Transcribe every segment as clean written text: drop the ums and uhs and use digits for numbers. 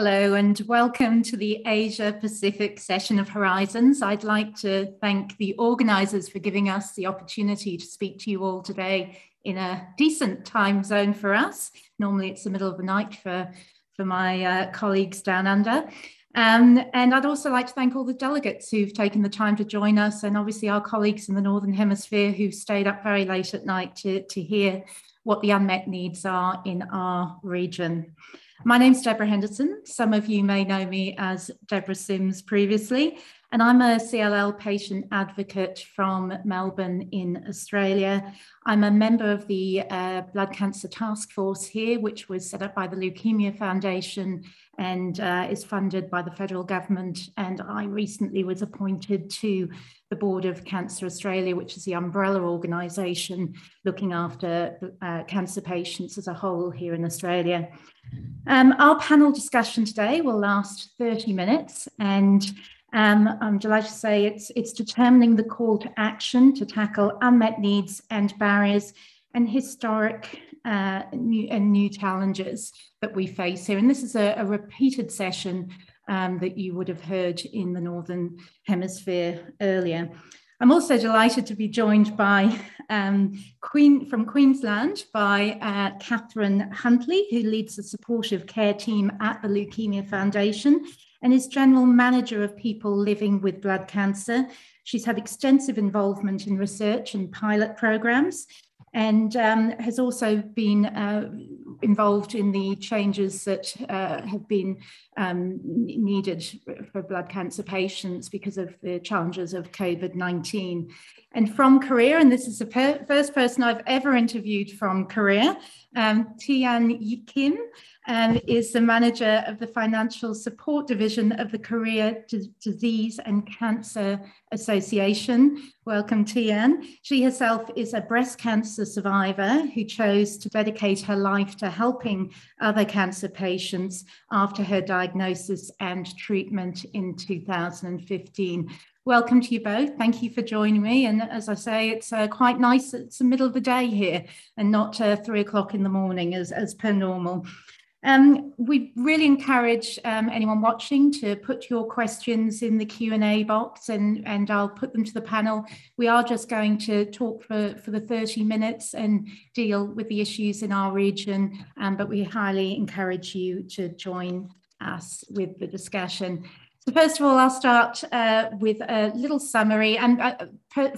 Hello and welcome to the Asia Pacific session of Horizons. I'd like to thank the organisers for giving us the opportunity to speak to you all today in a decent time zone for us. Normally it's the middle of the night for my colleagues down under. And I'd also like to thank all the delegates who've taken the time to join us, and obviously our colleagues in the Northern Hemisphere who stayed up very late at night to hear what the unmet needs are in our region. My name's Deborah Henderson. Some of you may know me as Deborah Sims previously, and I'm a CLL patient advocate from Melbourne in Australia. I'm a member of the Blood Cancer Task Force here, which was set up by the Leukaemia Foundation and is funded by the federal government. And I recently was appointed to the Board of Cancer Australia, which is the umbrella organisation looking after cancer patients as a whole here in Australia. Our panel discussion today will last 30 minutes, and I'm delighted to say it's determining the call to action to tackle unmet needs and barriers and historic new challenges that we face here. And this is a repeated session that you would have heard in the Northern Hemisphere earlier. I'm also delighted to be joined by from Queensland by Kathryn Huntley, who leads the supportive care team at the Leukaemia Foundation and is General Manager of People Living with Blood Cancer. She's had extensive involvement in research and pilot programs, and has also been involved in the changes that have been needed for blood cancer patients because of the challenges of COVID-19. And from Korea, and this is the first person I've ever interviewed from Korea, Jihyun Kim is the manager of the Financial Support Division of the Korea Disease and Cancer Association. Welcome, Jihyun. She herself is a breast cancer survivor who chose to dedicate her life to helping other cancer patients after her diagnosis and treatment in 2015. Welcome to you both. Thank you for joining me. And as I say, it's quite nice. It's the middle of the day here and not 3 o'clock in the morning as per normal. We really encourage anyone watching to put your questions in the Q&A box and I'll put them to the panel. We are just going to talk for the 30 minutes and deal with the issues in our region, but we highly encourage you to join us with the discussion. So first of all, I'll start with a little summary. And for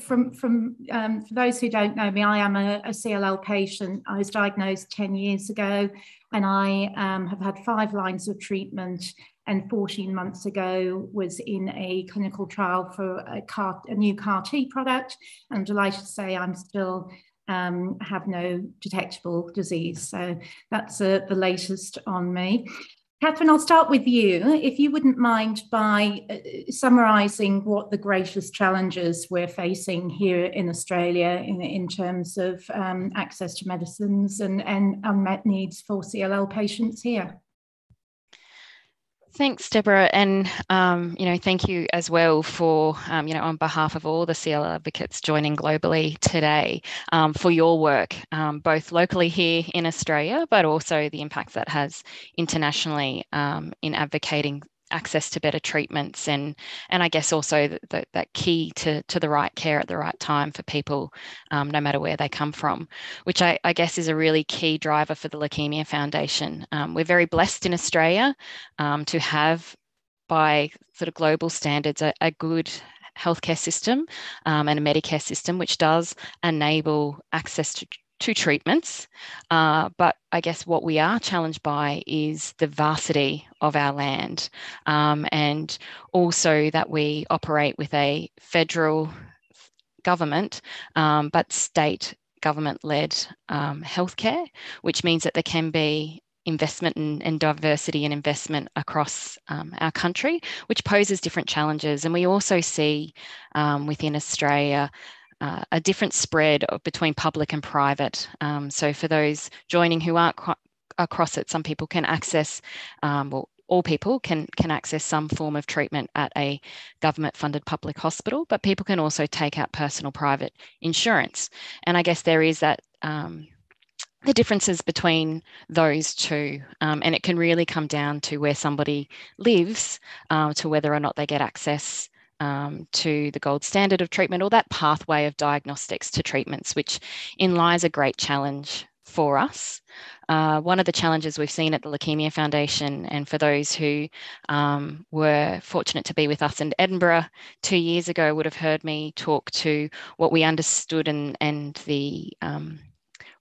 those who don't know me, I am a CLL patient. I was diagnosed 10 years ago, and I have had 5 lines of treatment, and 14 months ago was in a clinical trial for a new CAR T product. I'm delighted to say I'm still have no detectable disease. So that's the latest on me. Kathryn, I'll start with you. If you wouldn't mind by summarising what the greatest challenges we're facing here in Australia in terms of access to medicines and unmet needs for CLL patients here. Thanks, Deborah, and thank you as well for on behalf of all the CLL advocates joining globally today for your work, both locally here in Australia, but also the impact that has internationally in advocating access to better treatments and I guess also that key to the right care at the right time for people, no matter where they come from, which I guess is a really key driver for the Leukaemia Foundation. We're very blessed in Australia to have, by sort of global standards, a good healthcare system and a Medicare system, which does enable access to treatments, but I guess what we are challenged by is the vastity of our land, and also that we operate with a federal government, but state government-led healthcare, which means that there can be investment and diversity and investment across our country, which poses different challenges. And we also see within Australia a different spread between public and private. So for those joining who aren't across it, some people can access, all people can access some form of treatment at a government-funded public hospital, but people can also take out personal private insurance. And I guess there is that the differences between those two. And it can really come down to where somebody lives, to whether or not they get access to the gold standard of treatment or that pathway of diagnostics to treatments, which in lies a great challenge for us. One of the challenges we've seen at the Leukaemia Foundation, and for those who were fortunate to be with us in Edinburgh 2 years ago, would have heard me talk to what we understood and the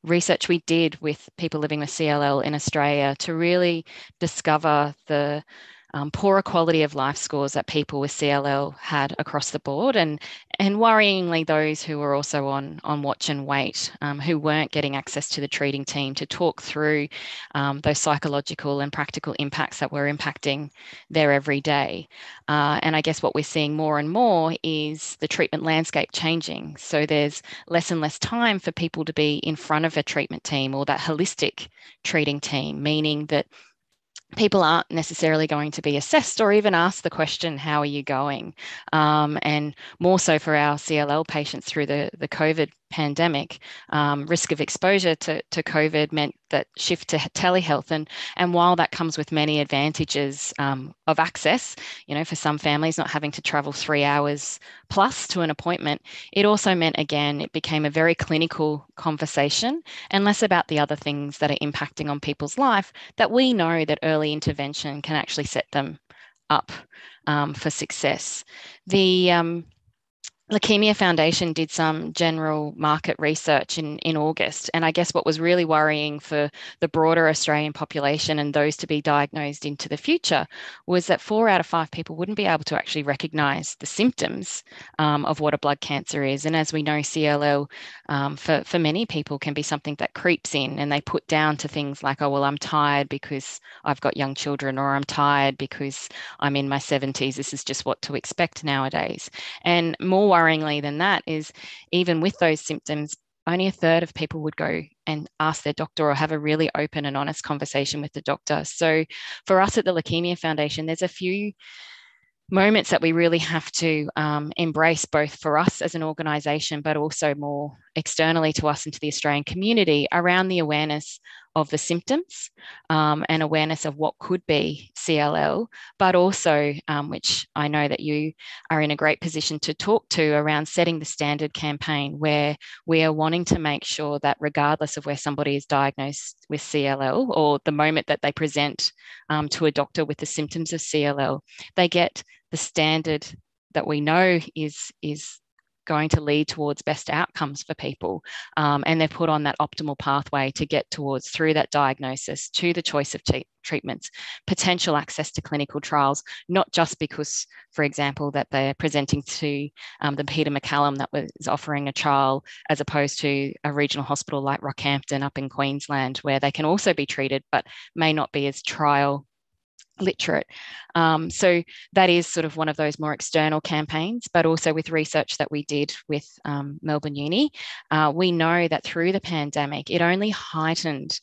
research we did with people living with CLL in Australia to really discover the poorer quality of life scores that people with CLL had across the board, and worryingly those who were also on watch and wait, who weren't getting access to the treating team to talk through those psychological and practical impacts that were impacting their everyday. And I guess what we're seeing more and more is the treatment landscape changing. So there's less and less time for people to be in front of a treatment team or that holistic treating team, meaning that people aren't necessarily going to be assessed or even asked the question, how are you going? And more so for our CLL patients through the COVID pandemic, risk of exposure to COVID meant that shift to telehealth. And while that comes with many advantages of access, for some families not having to travel 3 hours plus to an appointment, it also meant, again, it became a very clinical conversation and less about the other things that are impacting on people's life that we know that early intervention can actually set them up for success. The Leukaemia Foundation did some general market research in August. And I guess what was really worrying for the broader Australian population and those to be diagnosed into the future was that 4 out of 5 people wouldn't be able to actually recognise the symptoms of what a blood cancer is. And as we know, CLL for many people can be something that creeps in and they put down to things like, oh, well, I'm tired because I've got young children, or I'm tired because I'm in my 70s. This is just what to expect nowadays. And more worryingly than that is, even with those symptoms, only a third of people would go and ask their doctor or have a really open and honest conversation with the doctor. So for us at the Leukaemia Foundation, there's a few moments that we really have to embrace, both for us as an organisation, but also more externally to us and to the Australian community, around the awareness of the symptoms and awareness of what could be CLL, but also, which I know that you are in a great position to talk to, around setting the standard campaign, where we are wanting to make sure that regardless of where somebody is diagnosed with CLL or the moment that they present to a doctor with the symptoms of CLL, they get the standard that we know is going to lead towards best outcomes for people. And they're put on that optimal pathway to get towards, through that diagnosis, to the choice of treatments, potential access to clinical trials, not just because, for example, that they're presenting to the Peter MacCallum that was offering a trial, as opposed to a regional hospital like Rockhampton up in Queensland, where they can also be treated, but may not be as trial literate. So that is sort of one of those more external campaigns, but also with research that we did with Melbourne Uni, we know that through the pandemic, it only heightened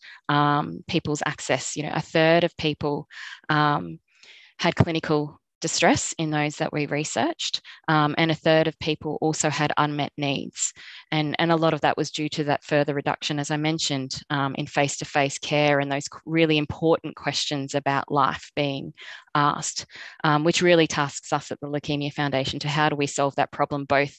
people's access. A third of people had clinical distress in those that we researched, and a third of people also had unmet needs. And a lot of that was due to that further reduction, as I mentioned, in face-to-face care and those really important questions about life being asked, which really tasks us at the Leukaemia Foundation to how do we solve that problem, both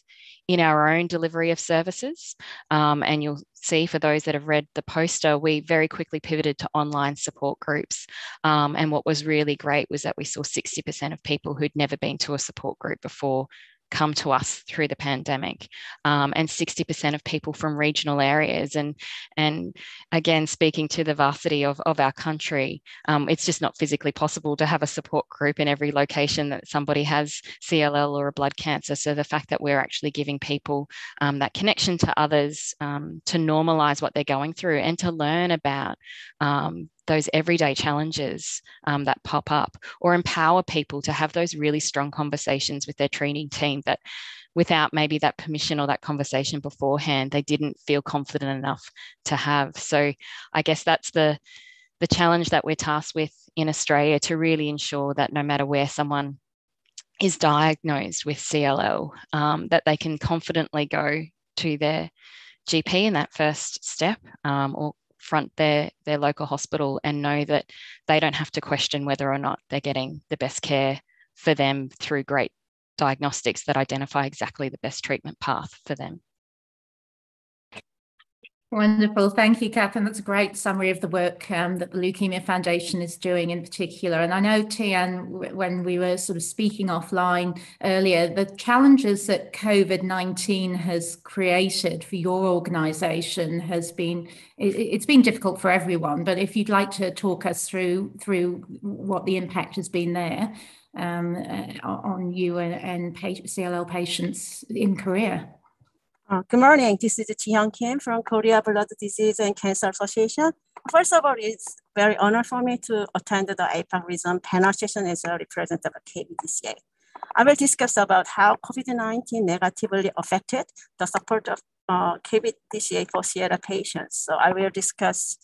in our own delivery of services. And you'll see, for those that have read the poster, we very quickly pivoted to online support groups. And what was really great was that we saw 60% of people who'd never been to a support group before come to us through the pandemic, and 60% of people from regional areas. And again, speaking to the vastity of our country, it's just not physically possible to have a support group in every location that somebody has CLL or a blood cancer. So the fact that we're actually giving people that connection to others, to normalise what they're going through and to learn about those everyday challenges that pop up, or empower people to have those really strong conversations with their training team that, without maybe that permission or that conversation beforehand, they didn't feel confident enough to have. So I guess that's the challenge that we're tasked with in Australia, to really ensure that no matter where someone is diagnosed with CLL, that they can confidently go to their GP in that first step, or front their local hospital and know that they don't have to question whether or not they're getting the best care for them through great diagnostics that identify exactly the best treatment path for them. Wonderful. Thank you, Kathryn. That's a great summary of the work that the Leukaemia Foundation is doing in particular. And I know, Jihyun, when we were sort of speaking offline earlier, the challenges that COVID-19 has created for your organisation has been, it's been difficult for everyone. But if you'd like to talk us through what the impact has been there on you and CLL patients in Korea. Good morning. This is Jihyun Kim from Korea Blood Disease and Cancer Association. First of all, it's very honor for me to attend the APAC region panel session as a representative of KBDCA. I will discuss about how COVID-19 negatively affected the support of KBDCA for CLL patients. So I will discuss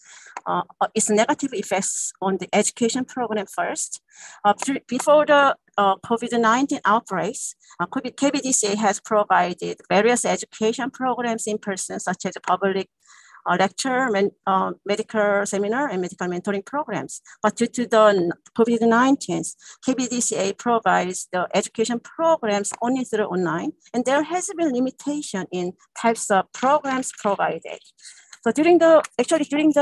its negative effects on the education program first. Before the COVID-19 outbreaks, KBDCA has provided various education programs in person, such as public lecture, medical seminar, and medical mentoring programs. But due to the COVID-19, KBDCA provides the education programs only through online, and there has been limitation in types of programs provided. So during the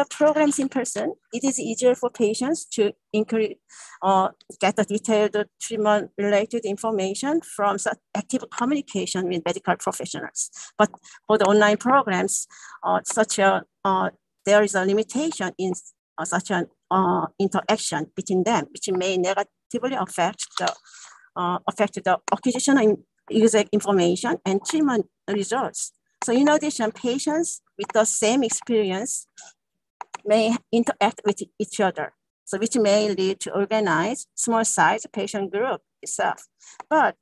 programs in person, it is easier for patients to get the detailed treatment-related information from such active communication with medical professionals. But for the online programs, there is a limitation in such an interaction between them, which may negatively affect the acquisition of user information and treatment results. So in addition, patients with the same experience may interact with each other, so which may lead to organized small-size patient group itself. But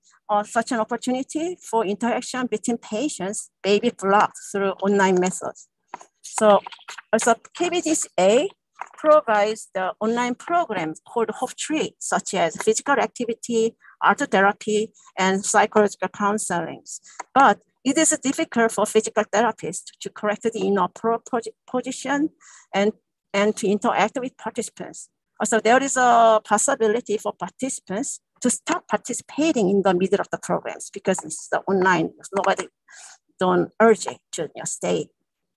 such an opportunity for interaction between patients may be blocked through online methods. So also KBDCA provides the online program called Hope Tree, such as physical activity, art therapy, and psychological counseling. But it is difficult for physical therapists to correct the inappropriate position and to interact with participants. Also, there is a possibility for participants to stop participating in the middle of the programs because it's the online, nobody don't urge it to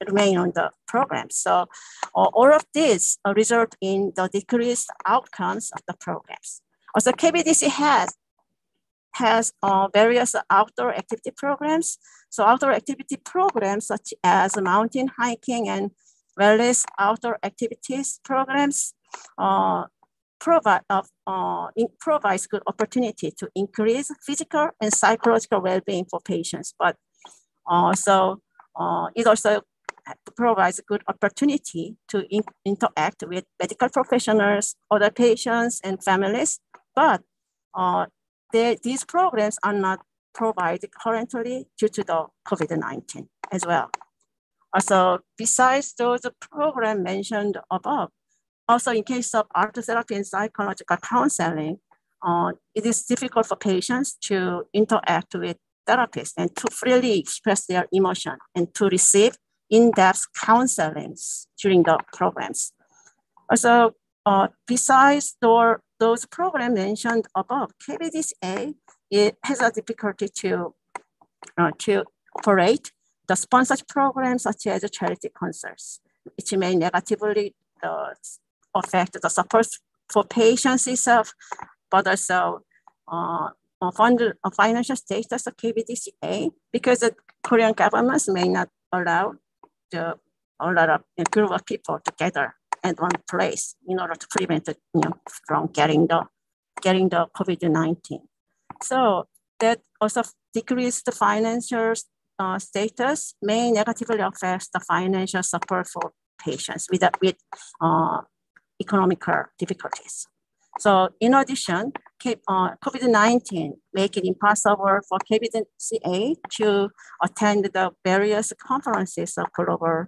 remain on the program. So all of this result in the decreased outcomes of the programs. Also, KBDC has various outdoor activity programs. So outdoor activity programs such as mountain hiking and wellness outdoor activities programs provides good opportunity to increase physical and psychological well-being for patients. But it also provides a good opportunity to interact with medical professionals, other patients, and families. But these programs are not provided currently due to the COVID-19 as well. Also, besides those programs mentioned above, also in case of art therapy and psychological counseling, it is difficult for patients to interact with therapists and to freely express their emotion and to receive in-depth counseling during the programs. Also, besides those programs mentioned above, KBDCA has a difficulty to operate the sponsored programs such as charity concerts, which may negatively affect the support for patients itself, but also financial status of KBDCA, because the Korean government may not allow a lot of group of people together at one place in order to prevent it, from getting the COVID-19. So that also decreased the financial status may negatively affect the financial support for patients with economical difficulties. So in addition, COVID-19 make it impossible for KBDCA to attend the various conferences of global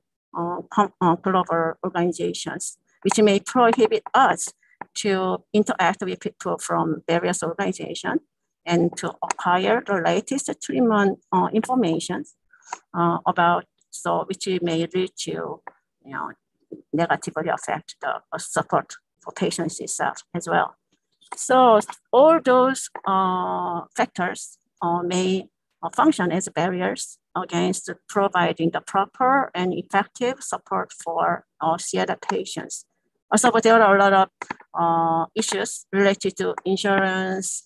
organizations, which may prohibit us to interact with people from various organizations and to acquire the latest treatment information which may lead to negatively affect the support for patients itself as well. So all those factors may function as barriers against providing the proper and effective support for CLL patients. Also, but there are a lot of issues related to insurance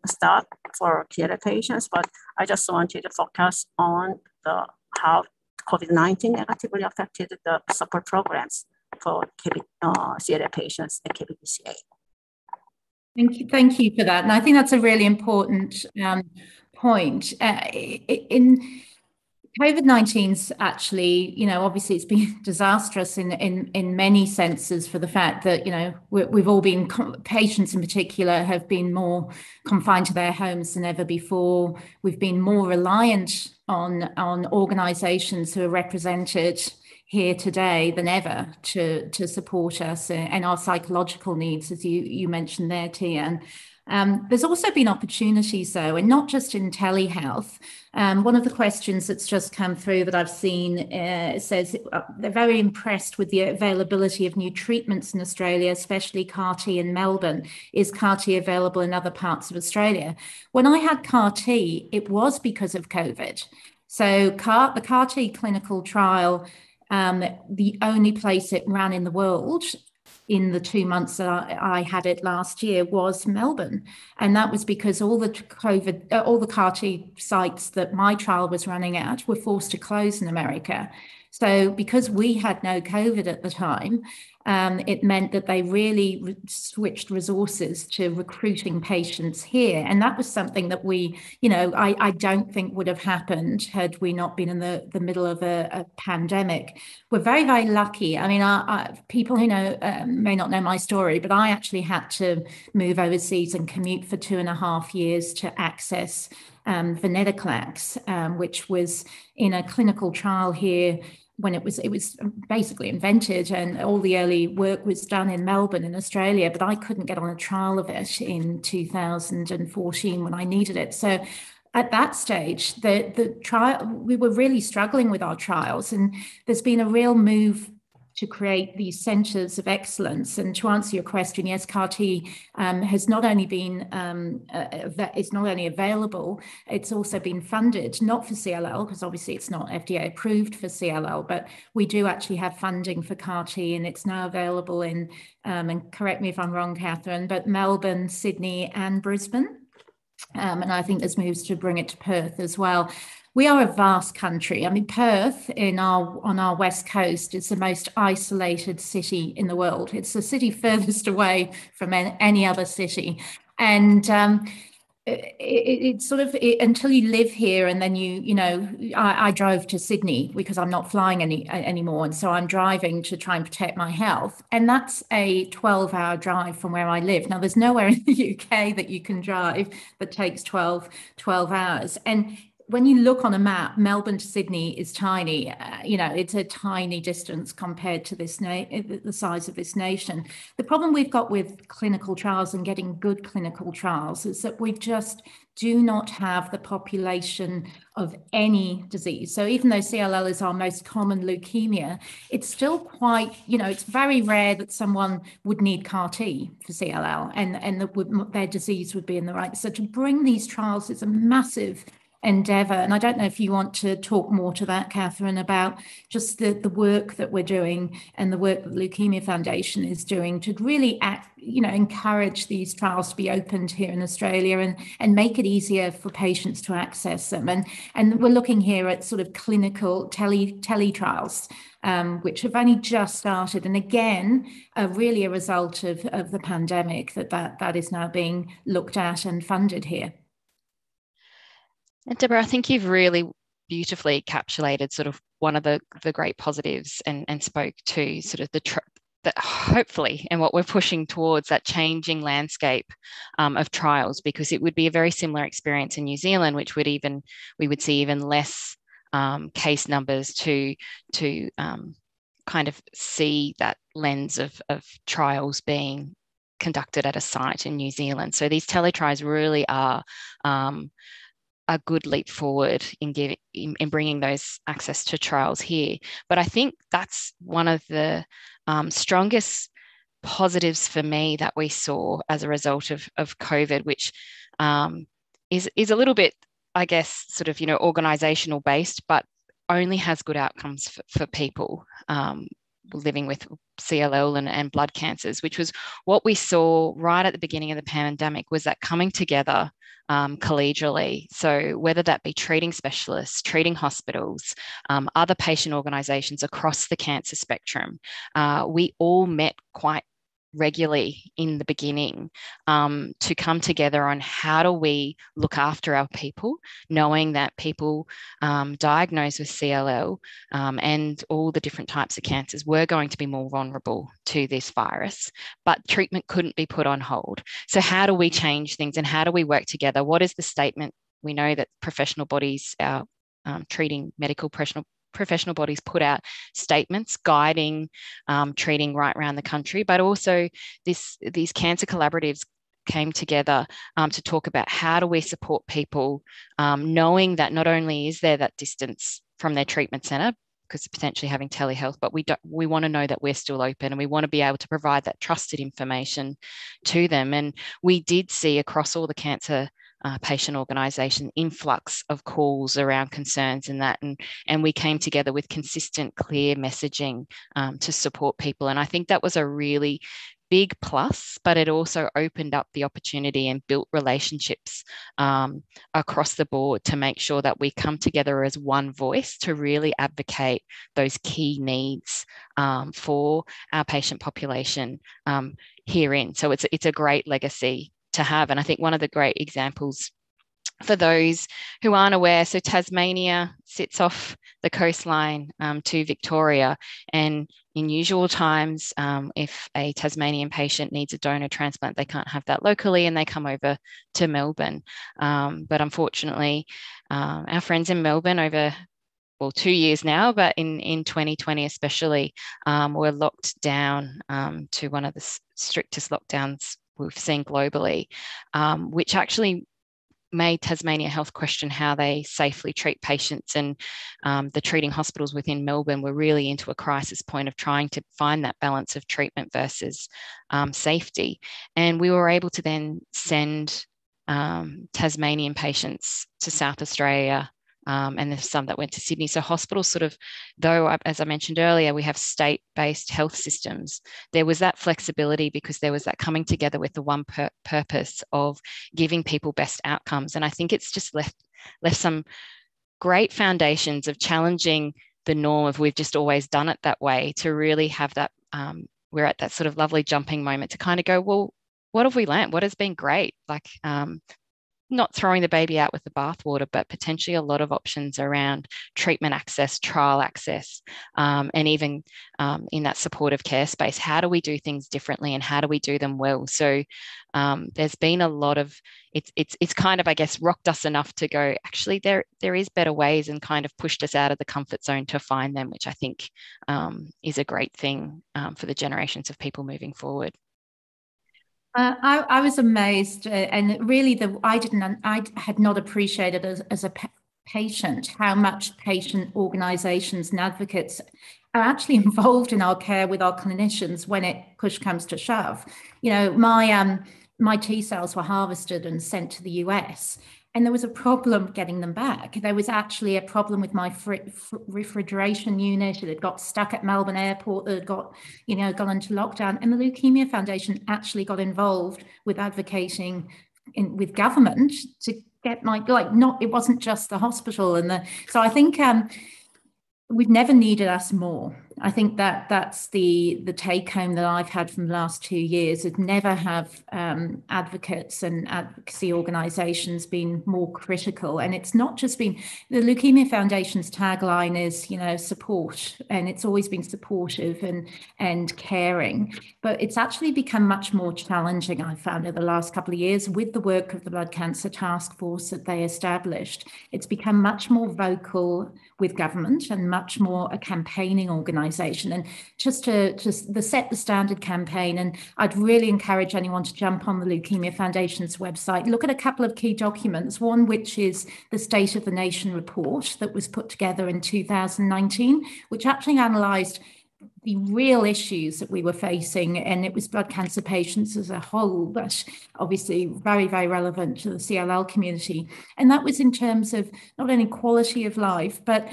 stuff for CLL patients, but I just wanted to focus on how COVID-19 negatively affected the support programs for CLL patients at KBDCA. Thank you for that. And I think that's a really important point. In COVID-19's actually, obviously it's been disastrous in many senses for the fact that, we've all been, patients in particular, have been more confined to their homes than ever before. We've been more reliant on organizations who are represented here today than ever to support us and our psychological needs, as you mentioned there, Jihyun. There's also been opportunities, though, and not just in telehealth. One of the questions that's just come through that I've seen says they're very impressed with the availability of new treatments in Australia, especially CAR-T in Melbourne. Is CAR-T available in other parts of Australia? When I had CAR-T, it was because of COVID. So the CAR-T clinical trial, the only place it ran in the world in the 2 months that I had it last year was Melbourne. And that was because all the CAR-T sites that my trial was running at were forced to close in America. So because we had no COVID at the time, it meant that they really switched resources to recruiting patients here. And that was something that we, I don't think would have happened had we not been in the middle of a pandemic. We're very, very lucky. I mean, people who know may not know my story, but I actually had to move overseas and commute for 2.5 years to access venetoclax, which was in a clinical trial here when it was basically invented, and all the early work was done in Melbourne in Australia, but I couldn't get on a trial of it in 2014 when I needed it. So at that stage, the trial, we were really struggling with our trials, and there's been a real move to create these centres of excellence. And to answer your question, yes, CAR-T has not only been, it's not only available, it's also been funded, not for CLL, because obviously it's not FDA approved for CLL, but we do actually have funding for CAR-T, and it's now available in, and correct me if I'm wrong, Kathryn, but Melbourne, Sydney and Brisbane. And I think there's moves to bring it to Perth as well. We are a vast country. I mean, Perth on our west coast is the most isolated city in the world. It's the city furthest away from any other city. And it's sort of until you live here, and then I drove to Sydney because I'm not flying anymore, and so I'm driving to try and protect my health, and that's a 12-hour drive from where I live. Now, there's nowhere in the UK that you can drive that takes 12 hours, and when you look on a map, Melbourne to Sydney is tiny. It's a tiny distance compared to the size of this nation. The problem we've got with clinical trials and getting good clinical trials is that we just do not have the population of any disease. So even though CLL is our most common leukemia, it's still quite, it's very rare that someone would need CAR-T for CLL and that their disease would be in the right. So to bring these trials is a massive endeavour. And I don't know if you want to talk more to that, Kathryn, about just the work that we're doing and the work that the Leukaemia Foundation is doing to really encourage these trials to be opened here in Australia and make it easier for patients to access them. And we're looking here at sort of clinical tele trials, which have only just started. And again, really a result of the pandemic that is now being looked at and funded here. And Deborah, I think you've really beautifully encapsulated sort of one of the great positives and spoke to sort of that hopefully, and what we're pushing towards, that changing landscape of trials, because it would be a very similar experience in New Zealand, which we would see even less case numbers to kind of see that lens of trials being conducted at a site in New Zealand. So these teletrials really are a good leap forward in bringing those access to trials here. But I think that's one of the strongest positives for me that we saw as a result of COVID, which is a little bit, I guess, sort of, organizational based, but only has good outcomes for people living with CLL and blood cancers, which was what we saw right at the beginning of the pandemic, was that coming together collegially. So whether that be treating specialists, treating hospitals, other patient organisations across the cancer spectrum, we all met quite regularly in the beginning to come together on how do we look after our people, knowing that people diagnosed with CLL and all the different types of cancers were going to be more vulnerable to this virus, but treatment couldn't be put on hold. So how do we change things and how do we work together? What is the statement? We know that professional bodies, our treating medical professional bodies put out statements guiding treating right around the country, but also these cancer collaboratives came together to talk about how do we support people, knowing that not only is there that distance from their treatment centre because potentially having telehealth, but we want to know that we're still open and we want to be able to provide that trusted information to them. And we did see across all the cancer patient organisation influx of calls around concerns and that, and we came together with consistent, clear messaging to support people. And I think that was a really big plus, but it also opened up the opportunity and built relationships across the board to make sure that we come together as one voice to really advocate those key needs for our patient population herein. So it's a great legacy to have. And I think one of the great examples for those who aren't aware, so Tasmania sits off the coastline to Victoria, and in usual times, if a Tasmanian patient needs a donor transplant, they can't have that locally and they come over to Melbourne. But unfortunately, our friends in Melbourne over 2 years now, but in 2020 especially, were locked down to one of the strictest lockdowns we've seen globally, which actually made Tasmania Health question how they safely treat patients. And the treating hospitals within Melbourne were really into a crisis point of trying to find that balance of treatment versus safety. And we were able to then send Tasmanian patients to South Australia, and there's some that went to Sydney. So hospitals sort of, though, as I mentioned earlier, we have state-based health systems, there was that flexibility because there was that coming together with the one purpose of giving people best outcomes. And I think it's just left some great foundations of challenging the norm of we've just always done it that way, to really have that, we're at that sort of lovely jumping moment to kind of go, well, what have we learned? What has been great? Like, not throwing the baby out with the bathwater, but potentially a lot of options around treatment access, trial access, and even in that supportive care space. How do we do things differently and how do we do them well? So there's been a lot of, it's kind of, I guess, rocked us enough to go, actually, there is better ways, and kind of pushed us out of the comfort zone to find them, which I think is a great thing for the generations of people moving forward. I was amazed, and really, I had not appreciated as a patient how much patient organisations and advocates are actually involved in our care with our clinicians when push comes to shove. My T cells were harvested and sent to the US, and there was a problem getting them back. There was actually a problem with my refrigeration unit. It had got stuck at Melbourne Airport. It had got, gone into lockdown. And the Leukaemia Foundation actually got involved with advocating with government to get it wasn't just the hospital. So I think we've never needed us more. I think that's the take home that I've had from the last 2 years. Is never have advocates and advocacy organisations been more critical. And it's not just been, the Leukaemia Foundation's tagline is, support, and it's always been supportive and caring. But it's actually become much more challenging, I've found, over the last couple of years with the work of the Blood Cancer Task Force that they established. It's become much more vocal with government and much more a campaigning organisation organization. And just to the Set the Standard campaign, and I'd really encourage anyone to jump on the Leukemia Foundation's website, look at a couple of key documents, one which is the State of the Nation report that was put together in 2019, which actually analysed the real issues that we were facing, and it was blood cancer patients as a whole, but obviously very, very relevant to the CLL community. And that was in terms of not only quality of life, but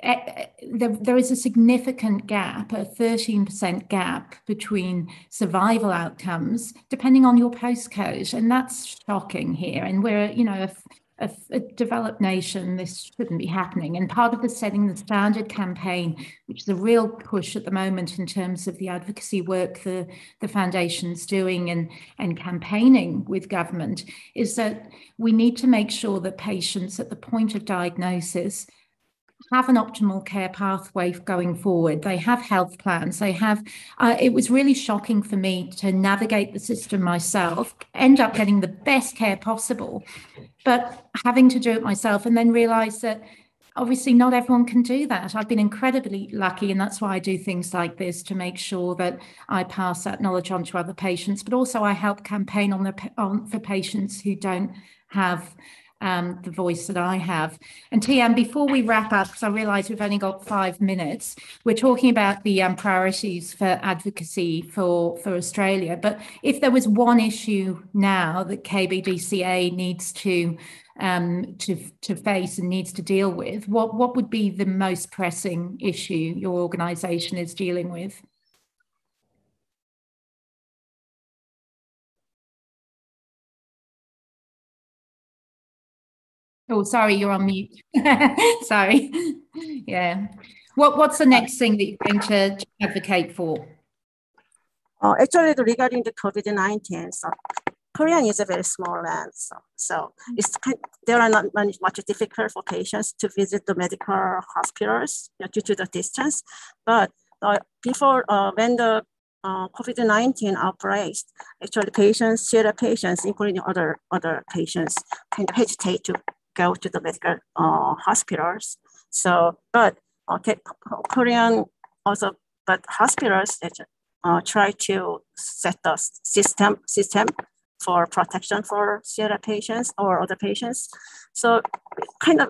there is a significant gap, a 13% gap between survival outcomes, depending on your postcode. And that's shocking here. And we're, you know, a developed nation, this shouldn't be happening. And part of the Setting the Standard campaign, which is a real push at the moment in terms of the advocacy work the foundation's doing and campaigning with government, is that we need to make sure that patients at the point of diagnosis have an optimal care pathway going forward. They have health plans. They have, it was really shocking for me to navigate the system myself, end up getting the best care possible, but having to do it myself and then realize that obviously not everyone can do that. I've been incredibly lucky, and that's why I do things like this, to make sure that I pass that knowledge on to other patients, but also I help campaign for patients who don't have the voice that I have. And Tian, before we wrap up, because I realise we've only got 5 minutes, we're talking about the priorities for advocacy for Australia. But if there was one issue now that KBDCA needs to face and needs to deal with, what would be the most pressing issue your organisation is dealing with? Oh, sorry, you're on mute. Sorry. Yeah. What's the next thing that you're going to advocate for? Actually, regarding the COVID-19, so Korea is a very small land, so there are not much difficult for patients to visit the medical hospitals due to the distance. But before when the COVID-19 outbreaks, actually patients, CLL patients, including other patients, kind of hesitate to go to the medical hospitals. So, but Korean also, but hospitals try to set the system for protection for CLL patients or other patients. So, kind of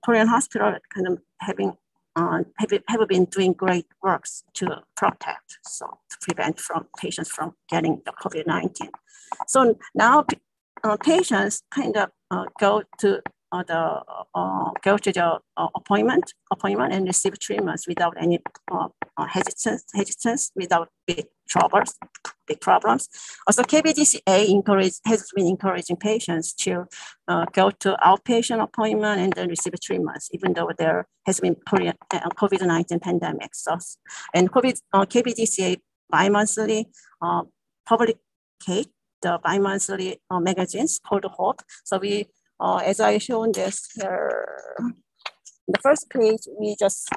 Korean hospital kind of have been doing great works to protect, so to prevent patients from getting the COVID-19. So now patients kind of go to the appointment and receive treatments without any hesitance, without big problems. Also, KBDCA has been encouraging patients to go to outpatient appointment and then receive treatments, even though there has been COVID-19 pandemic. So, and KBDCA bi-monthly publicate the bi-monthly magazines called Hope. So we, as I shown this here, the first page, we just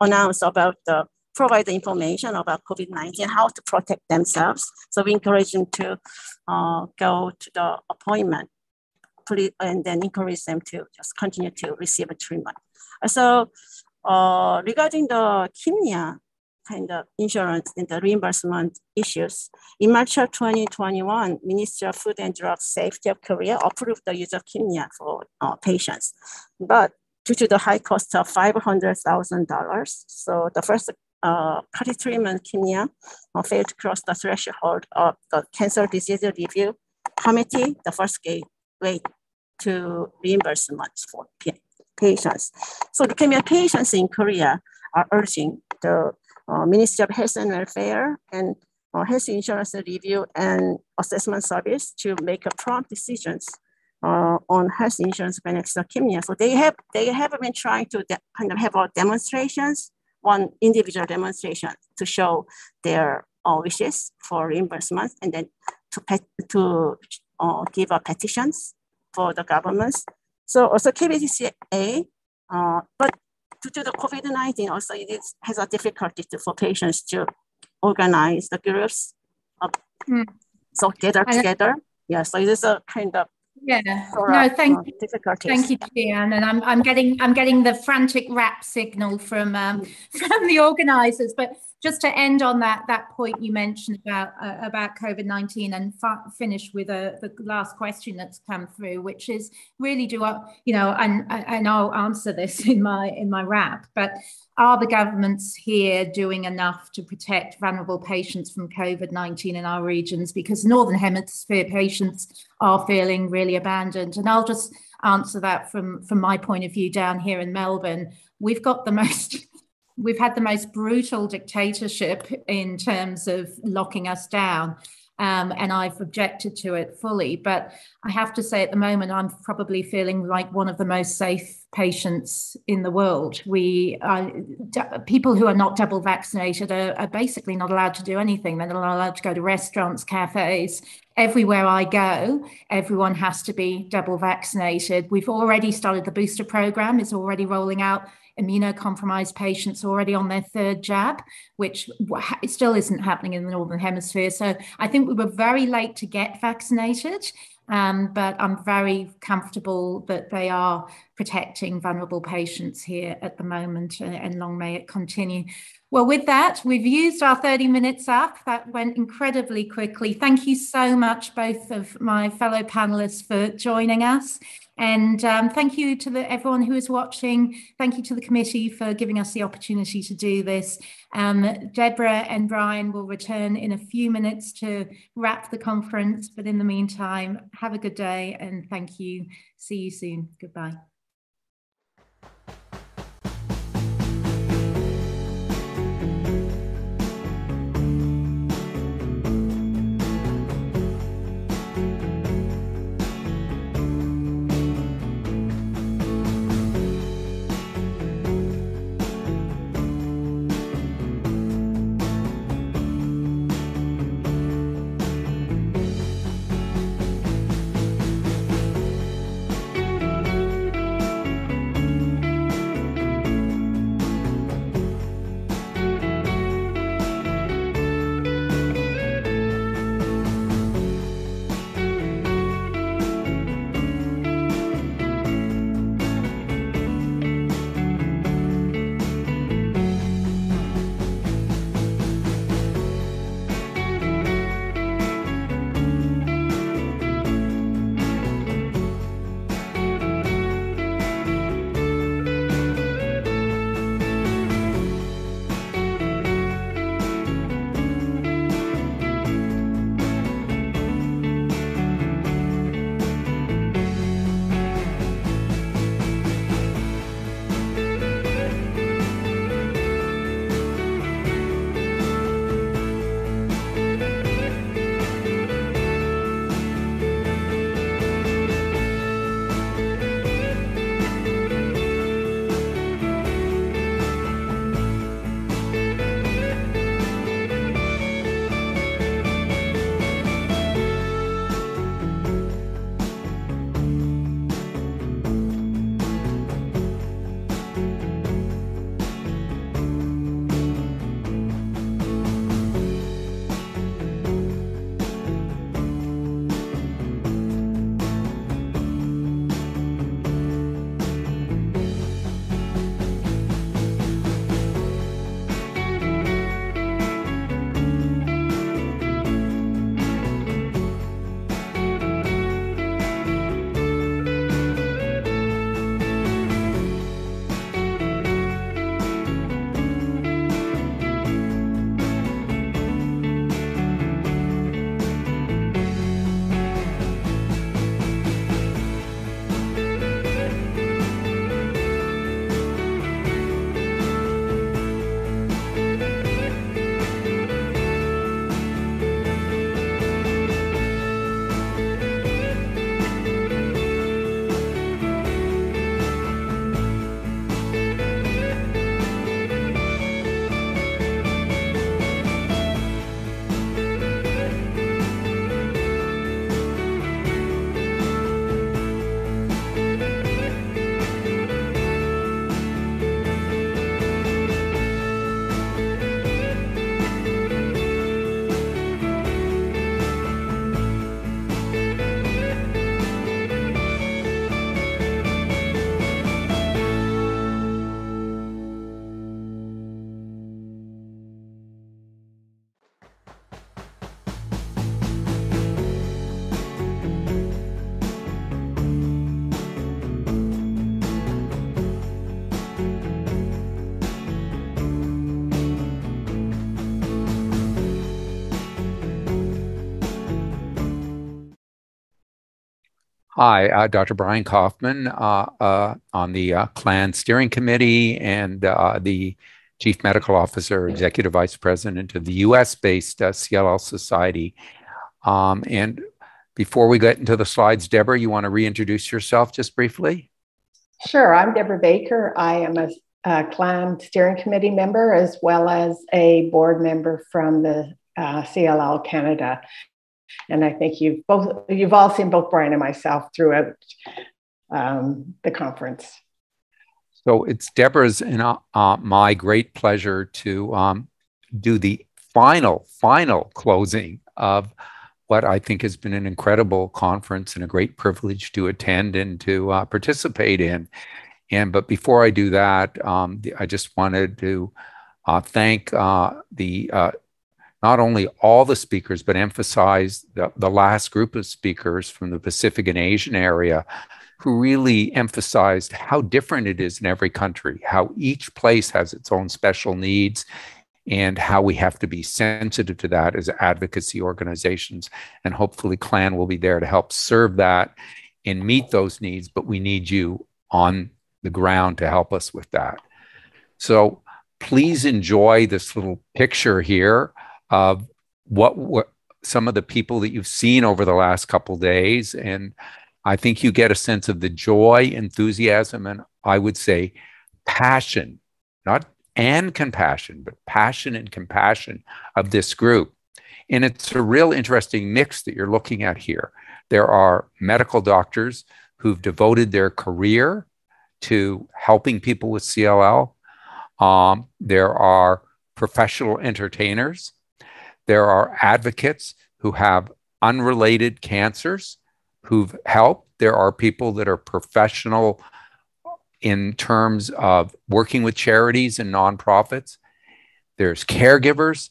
announce about provide the information about COVID-19, how to protect themselves. So we encourage them to go to the appointment, and then encourage them to just continue to receive a treatment. So regarding the Leukemia kind of insurance and the reimbursement issues, in March of 2021, Ministry of Food and Drug Safety of Korea approved the use of Leukemia for patients. But due to the high cost of $500,000, so the first CAR-T treatment Leukemia failed to cross the threshold of the Cancer Disease Review Committee, the first gateway to reimbursements for patients. So leukemia patients in Korea are urging the Ministry of Health and Welfare and Health Insurance Review and Assessment Service to make a prompt decisions on health insurance benefits of leukemia. So they have been trying to kind of have demonstrations, one individual demonstration to show their wishes for reimbursement, and then to give petitions for the governments. So also KBDCA, but due to the COVID-19, also it has a difficulty for patients to organize the groups, so gather together. Yeah, so it is a kind of Yeah, no, thank you. Difficulties. Thank you, Jihyun. And I'm getting the frantic rap signal from the organisers. But just to end on that point you mentioned about COVID-19 and finish with the last question that's come through, which is really and I'll answer this in my rap, but are the governments here doing enough to protect vulnerable patients from COVID-19 in our regions? Because Northern Hemisphere patients are feeling really abandoned. And I'll just answer that from my point of view down here in Melbourne. We've had the most brutal dictatorship in terms of locking us down. And I've objected to it fully. But I have to say at the moment, I'm probably feeling like one of the most safe patients in the world. People who are not double vaccinated are basically not allowed to do anything. They're not allowed to go to restaurants, cafes. Everywhere I go, everyone has to be double vaccinated. We've already started the booster program. It's already rolling out. Immunocompromised patients already on their third jab, which it still isn't happening in the Northern Hemisphere. So I think we were very late to get vaccinated, but I'm very comfortable that they are protecting vulnerable patients here at the moment, and long may it continue. Well, with that, we've used our 30 minutes up. That went incredibly quickly. Thank you so much, both of my fellow panelists, for joining us. And thank you to everyone who is watching. Thank you to the committee for giving us the opportunity to do this. Deborah and Brian will return in a few minutes to wrap the conference. But in the meantime, have a good day and thank you. See you soon. Goodbye. Hi, Dr. Brian Koffman on the CLLAN Steering Committee and the Chief Medical Officer, Executive Vice President of the US-based CLL Society. And before we get into the slides, Deborah, you want to reintroduce yourself just briefly? Sure, I'm Deborah Baker. I am a CLLAN Steering Committee member as well as a board member from the CLL Canada. And I think you've all seen both Brian and myself throughout the conference. So it's Deborah's and my great pleasure to do the final closing of what I think has been an incredible conference and a great privilege to attend and to participate in. But before I do that, I just wanted to thank not only all the speakers, but emphasize the last group of speakers from the Pacific and Asian area who really emphasized how different it is in every country, how each place has its own special needs, and how we have to be sensitive to that as advocacy organizations. And hopefully CLLAN will be there to help serve that and meet those needs, but we need you on the ground to help us with that. So please enjoy this little picture here of what some of the people that you've seen over the last couple of days. And I think you get a sense of the joy, enthusiasm, and I would say passion, not and compassion, but passion and compassion of this group. And it's a real interesting mix that you're looking at here. There are medical doctors who've devoted their career to helping people with CLL. There are professional entertainers. There are advocates who have unrelated cancers who've helped. There are people that are professional in terms of working with charities and nonprofits. There's caregivers,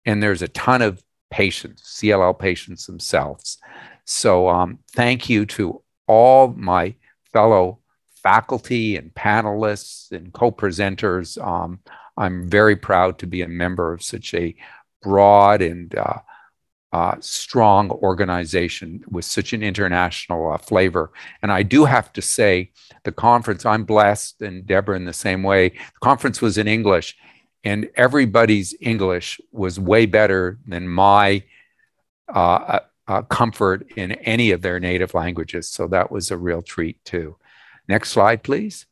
and there's a ton of patients, CLL patients themselves. So thank you to all my fellow faculty and panelists and co-presenters. I'm very proud to be a member of such a broad and strong organization with such an international flavor. And I do have to say, the conference, I'm blessed, and Deborah in the same way, the conference was in English, and everybody's English was way better than my comfort in any of their native languages. So that was a real treat too. Next slide, please.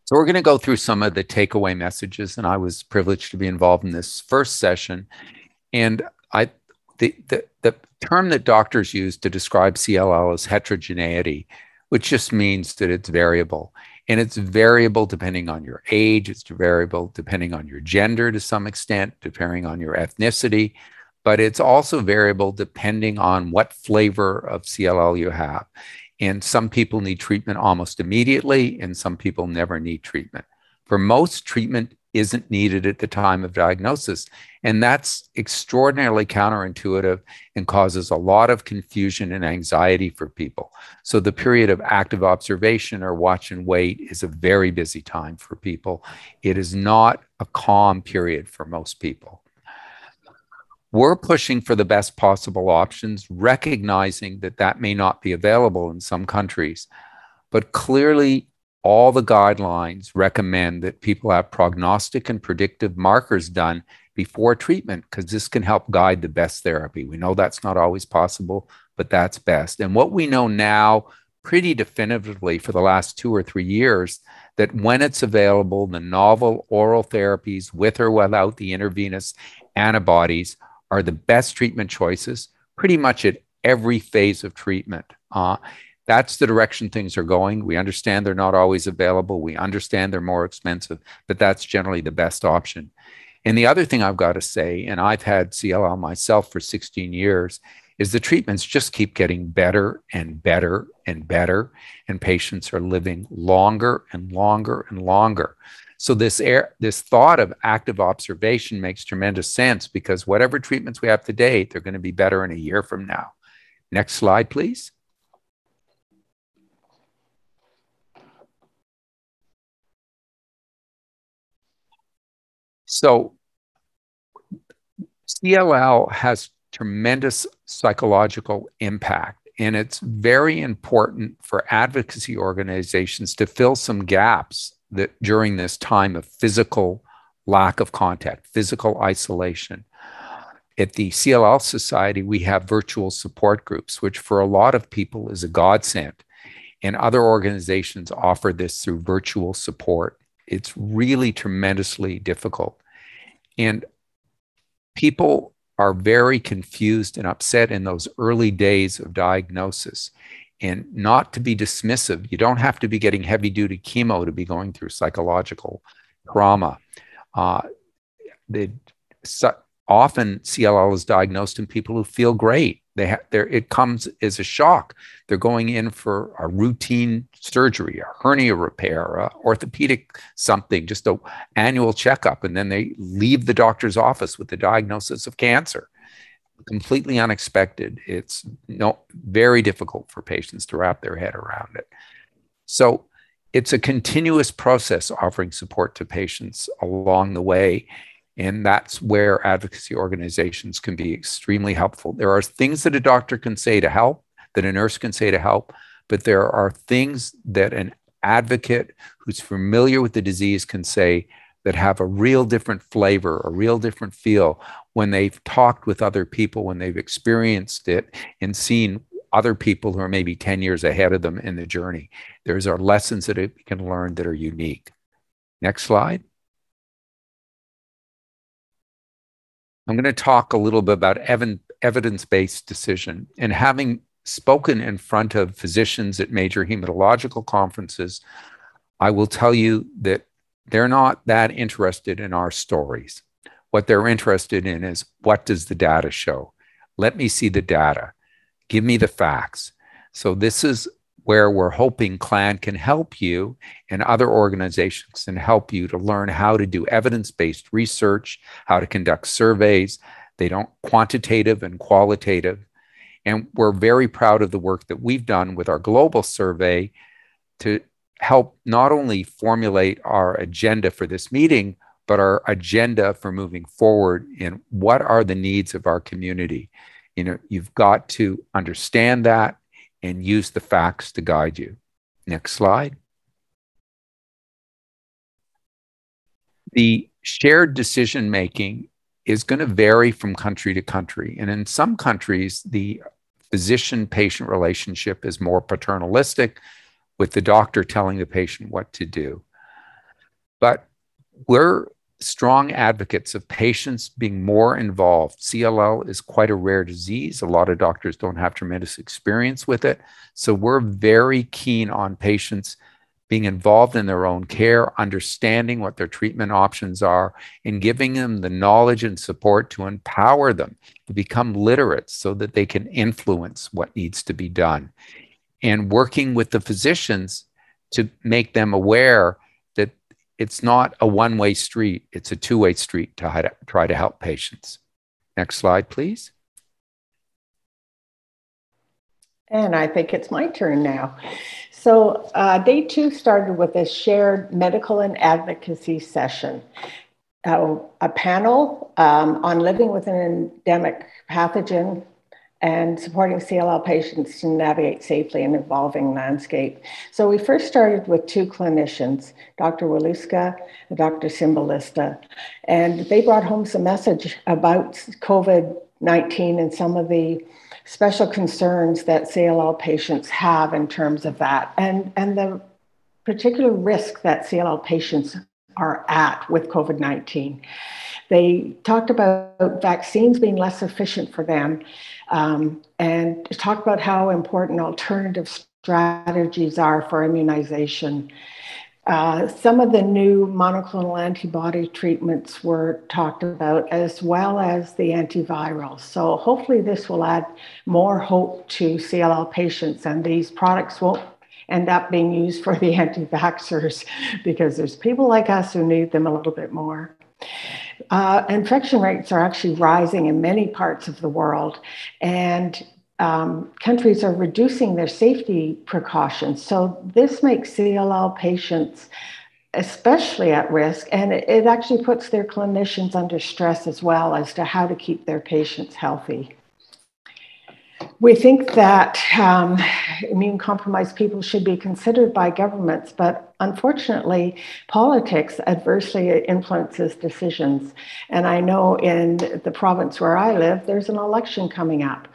So we're going to go through some of the takeaway messages, and I was privileged to be involved in this first session. And the term that doctors use to describe CLL is heterogeneity, which just means that it's variable. And it's variable depending on your age, it's variable depending on your gender to some extent, depending on your ethnicity, but it's also variable depending on what flavor of CLL you have. And some people need treatment almost immediately, and some people never need treatment. For most, treatment isn't needed at the time of diagnosis. And that's extraordinarily counterintuitive and causes a lot of confusion and anxiety for people. So the period of active observation or watch and wait is a very busy time for people. It is not a calm period for most people. We're pushing for the best possible options, recognizing that that may not be available in some countries. But clearly, all the guidelines recommend that people have prognostic and predictive markers done before treatment, because this can help guide the best therapy. We know that's not always possible, but that's best. And what we know now pretty definitively for the last 2 or 3 years, that when it's available, the novel oral therapies with or without the intravenous antibodies are the best treatment choices pretty much at every phase of treatment. That's the direction things are going. We understand they're not always available. We understand they're more expensive, but that's generally the best option. And the other thing I've got to say, and I've had CLL myself for 16 years, is the treatments just keep getting better and better and better, and patients are living longer and longer and longer. So this thought of active observation makes tremendous sense, because whatever treatments we have today, they're going to be better in a year from now. Next slide, please. So CLL has tremendous psychological impact. And it's very important for advocacy organizations to fill some gaps that during this time of physical lack of contact, physical isolation. At the CLL Society, we have virtual support groups, which for a lot of people is a godsend. And other organizations offer this through virtual support. It's really tremendously difficult. And people are very confused and upset in those early days of diagnosis. And not to be dismissive, you don't have to be getting heavy-duty chemo to be going through psychological trauma. Often CLL is diagnosed in people who feel great. It comes as a shock. They're going in for a routine surgery, a hernia repair, a orthopedic something, just an annual checkup, and then they leave the doctor's office with the diagnosis of cancer. Completely unexpected. It's very difficult for patients to wrap their head around it. So it's a continuous process offering support to patients along the way. And that's where advocacy organizations can be extremely helpful. There are things that a doctor can say to help, that a nurse can say to help, but there are things that an advocate who's familiar with the disease can say that have a real different flavor, a real different feel when they've talked with other people, when they've experienced it and seen other people who are maybe 10 years ahead of them in the journey. There's our lessons that we can learn that are unique. Next slide. I'm going to talk a little bit about evidence-based decision. And having spoken in front of physicians at major hematological conferences, I will tell you that they're not that interested in our stories. What they're interested in is, what does the data show? Let me see the data. Give me the facts. So this is where we're hoping CLLAN can help you, and other organizations can help you to learn how to do evidence-based research, how to conduct surveys. They don't quantitative and qualitative. And we're very proud of the work that we've done with our global survey to help not only formulate our agenda for this meeting, but our agenda for moving forward in what are the needs of our community. You've got to understand that and use the facts to guide you. Next slide. The shared decision-making is going to vary from country to country. And in some countries, the physician-patient relationship is more paternalistic, with the doctor telling the patient what to do. But we're strong advocates of patients being more involved. CLL is quite a rare disease. A lot of doctors don't have tremendous experience with it. So we're very keen on patients being involved in their own care, understanding what their treatment options are, and giving them the knowledge and support to empower them to become literate so that they can influence what needs to be done. And working with the physicians to make them aware that it's not a one-way street, it's a two-way street to try to help patients. Next slide, please. And I think it's my turn now. So day 2 started with a shared medical and advocacy session. A panel on living with an endemic pathogen and supporting CLL patients to navigate safely in an evolving landscape. So we first started with 2 clinicians, Dr. Waluska and Dr. Cymbalista, and they brought home some message about COVID-19 and some of the special concerns that CLL patients have in terms of that, and the particular risk that CLL patients are at with COVID-19. They talked about vaccines being less efficient for them, and talked about how important alternative strategies are for immunization. Some of the new monoclonal antibody treatments were talked about, as well as the antivirals. So hopefully this will add more hope to CLL patients, and these products won't end up being used for the anti-vaxxers, because there's people like us who need them a little bit more. Infection rates are actually rising in many parts of the world, and countries are reducing their safety precautions. So this makes CLL patients especially at risk, and it actually puts their clinicians under stress as well as to how to keep their patients healthy. We think that immune-compromised people should be considered by governments, but unfortunately, politics adversely influences decisions. And I know in the province where I live, there's an election coming up.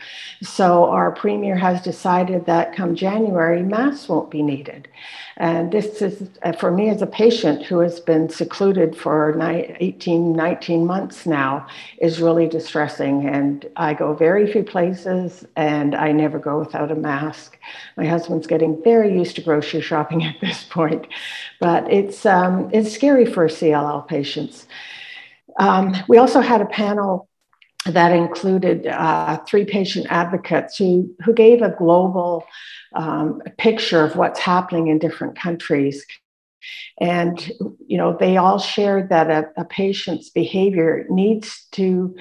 So our premier has decided that come January, masks won't be needed. And this is, for me as a patient who has been secluded for 18, 19 months now, is really distressing. And I go very few places and I never go without a mask. My husband's getting very used to grocery shopping at this point, but it's scary for CLL patients. We also had a panel that included 3 patient advocates who gave a global picture of what's happening in different countries. And, they all shared that a patient's behavior needs to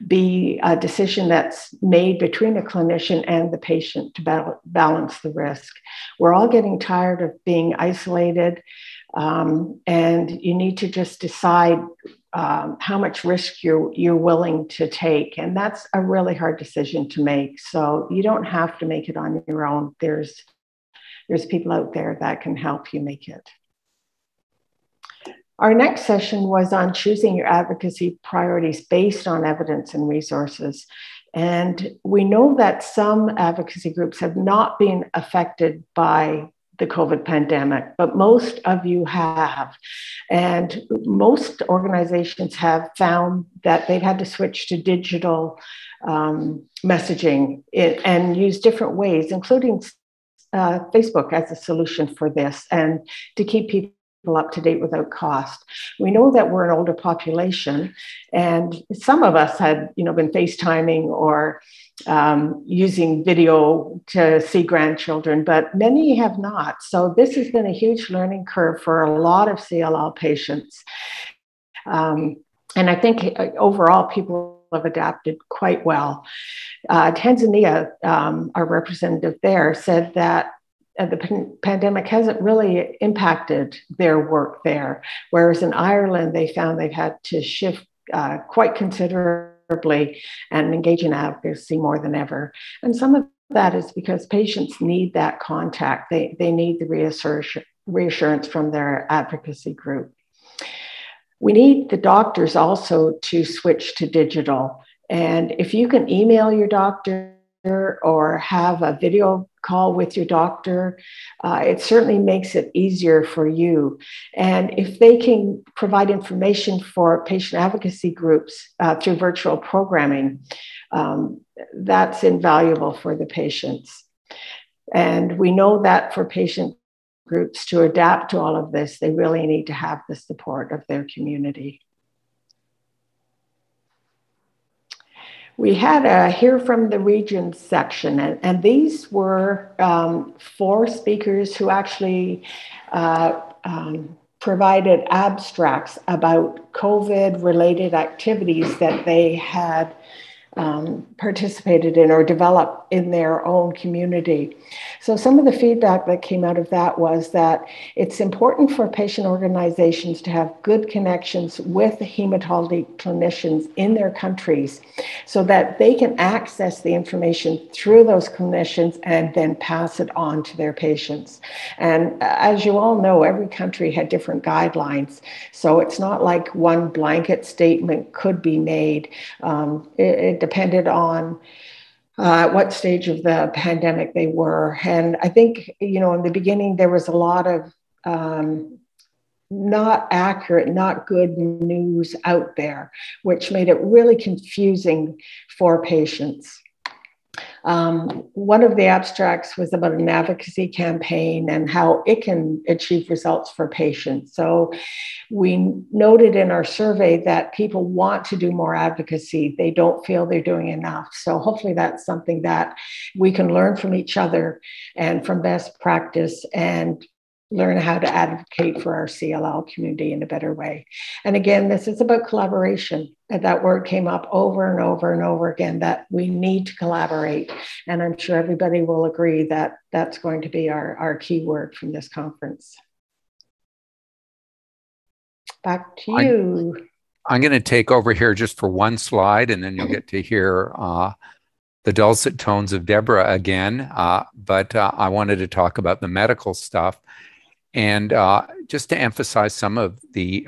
be a decision that's made between a clinician and the patient to balance the risk. We're all getting tired of being isolated, and you need to just decide how much risk you're willing to take. And that's a really hard decision to make. So you don't have to make it on your own. There's people out there that can help you make it. Our next session was on choosing your advocacy priorities based on evidence and resources. And we know that some advocacy groups have not been affected by the COVID pandemic, but most of you have. And most organizations have found that they've had to switch to digital messaging and use different ways, including Facebook as a solution for this, and to keep people up to date without cost. We know that we're an older population, and some of us had, been FaceTiming or using video to see grandchildren, but many have not. So this has been a huge learning curve for a lot of CLL patients. And I think overall people have adapted quite well. Tanzania, our representative there, said that the pandemic hasn't really impacted their work there, whereas in Ireland, they found they've had to shift quite considerably and engage in advocacy more than ever. And some of that is because patients need that contact. They need the reassurance from their advocacy group. We need the doctors also to switch to digital. And if you can email your doctor or have a video call with your doctor, it certainly makes it easier for you. And if they can provide information for patient advocacy groups through virtual programming, that's invaluable for the patients. And we know that for patient groups to adapt to all of this, they really need to have the support of their community. We had a Hear from the Regions section, and these were 4 speakers who actually provided abstracts about COVID-related activities that they had participated in or developed in their own community. So some of the feedback that came out of that was that it's important for patient organizations to have good connections with the hematology clinicians in their countries so that they can access the information through those clinicians and then pass it on to their patients. And as you all know, every country had different guidelines. So it's not like one blanket statement could be made. It depended on what stage of the pandemic they were. And I think, in the beginning, there was a lot of not accurate, not good news out there, which made it really confusing for patients. One of the abstracts was about an advocacy campaign and how it can achieve results for patients. So we noted in our survey that people want to do more advocacy. They don't feel they're doing enough. So hopefully that's something that we can learn from each other and from best practice and learn how to advocate for our CLL community in a better way. And again, this is about collaboration. And that word came up over and over and over again, that we need to collaborate. And I'm sure everybody will agree that that's going to be our key word from this conference. Back to you. I'm going to take over here just for one slide, and then you'll get to hear the dulcet tones of Deborah again, but I wanted to talk about the medical stuff. And just to emphasize some of the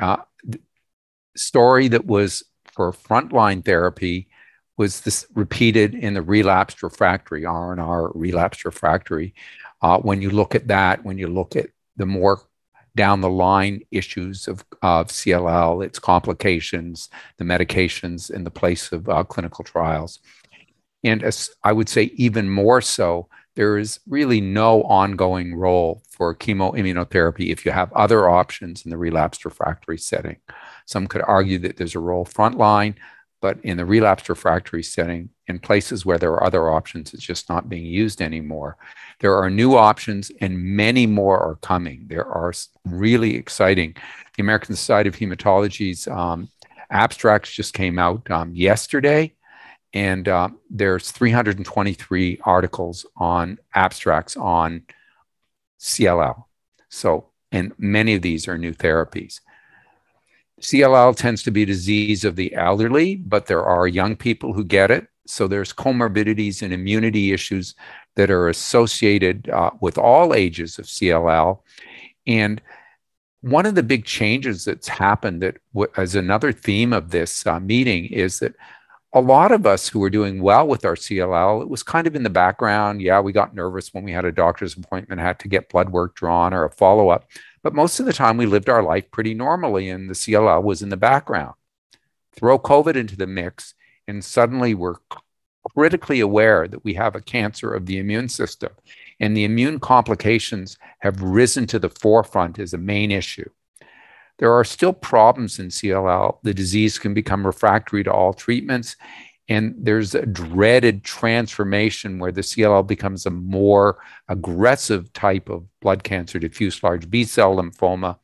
story that was for frontline therapy was this repeated in the relapsed refractory, R&R relapsed refractory. When you look at that, when you look at the more down the line issues of CLL, its complications, the medications, and the place of clinical trials. And as I would say even more so, there is really no ongoing role for chemoimmunotherapy if you have other options in the relapsed refractory setting. Some could argue that there's a role frontline, but in the relapsed refractory setting, in places where there are other options, it's just not being used anymore. There are new options and many more are coming. There are really exciting. The American Society of Hematology's abstracts just came out yesterday, and there's 323 articles on abstracts on CLL. So, and many of these are new therapies. CLL tends to be a disease of the elderly, but there are young people who get it. So there's comorbidities and immunity issues that are associated with all ages of CLL. And one of the big changes that's happened that as another theme of this meeting is that a lot of us who were doing well with our CLL, it was kind of in the background. Yeah, we got nervous when we had a doctor's appointment, had to get blood work drawn or a follow-up. But most of the time we lived our life pretty normally and the CLL was in the background. Throw COVID into the mix and suddenly we're critically aware that we have a cancer of the immune system and the immune complications have risen to the forefront as a main issue. There are still problems in CLL. The disease can become refractory to all treatments, and there's a dreaded transformation where the CLL becomes a more aggressive type of blood cancer, diffuse large B-cell lymphoma,